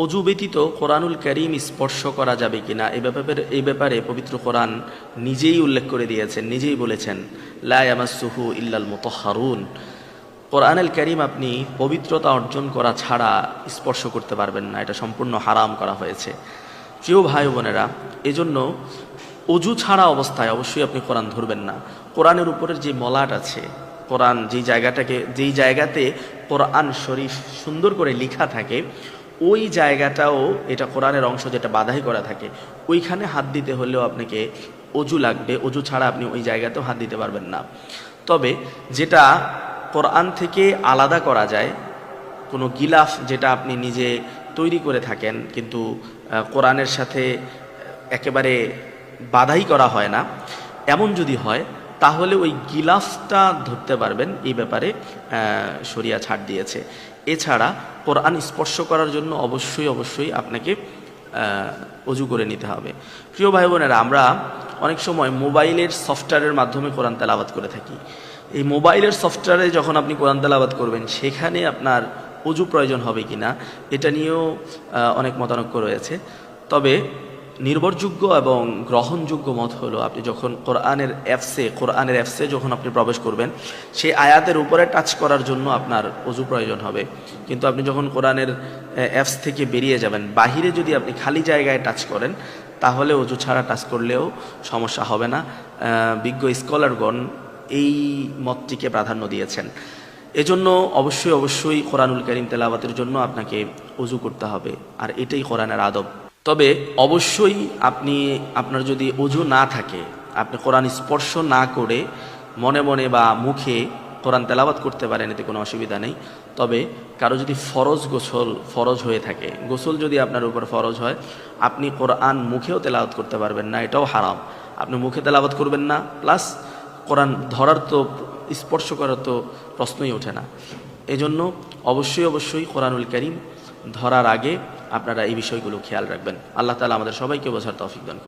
অজু ব্যতীত কোরআনুল কারীম স্পর্শ করা যাবে কিনা এই ব্যাপারে পবিত্র কোরআন নিজেই উল্লেখ করে দিয়েছেন, নিজেই বলেছেন লা ইয়ামাসসুহু ইল্লাল মুতাহহারুন। কোরআনুল কারীম আপনি পবিত্রতা অর্জন করা ছাড়া স্পর্শ করতে পারবেন না, এটা সম্পূর্ণ হারাম করা হয়েছে। প্রিয় ভাই বোনেরা, এজন্য অজু ছাড়া অবস্থায় অবশ্যই আপনি কোরআন ধরবেন না। কোরআনের উপরের যে মলাট আছে, কোরআন যেই জায়গাতে কোরআন শরীফ সুন্দর করে লেখা থাকে, ওই জায়গাটাও এটা কোরআনের অংশ, যেটা বাধাই করা থাকে, ওইখানে হাত দিতে হলেও আপনাকে অজু লাগবে। অজু ছাড়া আপনি ওই জায়গাতেও হাত দিতে পারবেন না। তবে যেটা কোরআন থেকে আলাদা করা যায়, কোনো গিলাফ যেটা আপনি নিজে তৈরি করে থাকেন কিন্তু কোরআনের সাথে একেবারে বাধাই করা হয় না, এমন যদি হয় তাহলে ওই গিলাফটা ধরতে পারবেন। এই ব্যাপারে শরিয়া ছাড় দিয়েছে। এছাড়া কোরআন স্পর্শ করার জন্য অবশ্যই আপনাকে অজু করে নিতে হবে। প্রিয় ভাই বোনেরা, আমরা অনেক সময় মোবাইলের সফটওয়্যারের মাধ্যমে কোরআন তেলাওয়াত করে থাকি। এই মোবাইলের সফটওয়্যারে যখন আপনি কোরআন তেলাওয়াত করবেন, সেখানে আপনার অজু প্রয়োজন হবে কিনা এটা নিয়েও অনেক মতানৈক্য রয়েছে। তবে নির্ভরযোগ্য এবং গ্রহণযোগ্য মত হলো, আপনি যখন কোরআনের অ্যাপসে যখন আপনি প্রবেশ করবেন, সেই আয়াতের উপরে টাচ করার জন্য আপনার অজু প্রয়োজন হবে। কিন্তু আপনি যখন কোরআনের অ্যাপস থেকে বেরিয়ে যাবেন, বাহিরে যদি আপনি খালি জায়গায় টাচ করেন, তাহলে অজু ছাড়া টাচ করলেও সমস্যা হবে না। বিজ্ঞ স্কলারগণ এই মতটিকে প্রাধান্য দিয়েছেন। এজন্য অবশ্যই কোরআনুল কারীম তেলাওয়াতের জন্য আপনাকে অজু করতে হবে, আর এটাই কোরআনের আদব। তবে অবশ্যই আপনার যদি অজু না থাকে, আপনি কোরআন স্পর্শ না করে মনে মনে বা মুখে কোরআন তেলাওয়াত করতে পারেন, এতে কোনো অসুবিধা নেই। তবে কারো যদি ফরজ হয়ে থাকে, গোসল যদি আপনার উপর ফরজ হয়, আপনি কোরআন মুখেও তেলাওয়াত করতে পারবেন না, এটাও হারাম। আপনি মুখে তেলাওয়াত করবেন না, প্লাস কোরআন ধরার তো স্পর্শ করার তো প্রশ্নই ওঠে না। এজন্য অবশ্যই কোরআনুল কারীম ধরার আগে আপনারা এই বিষয়গুলো খেয়াল রাখবেন। আল্লাহ তাআলা আমাদের সবাইকে বোঝার তৌফিক দান করুন।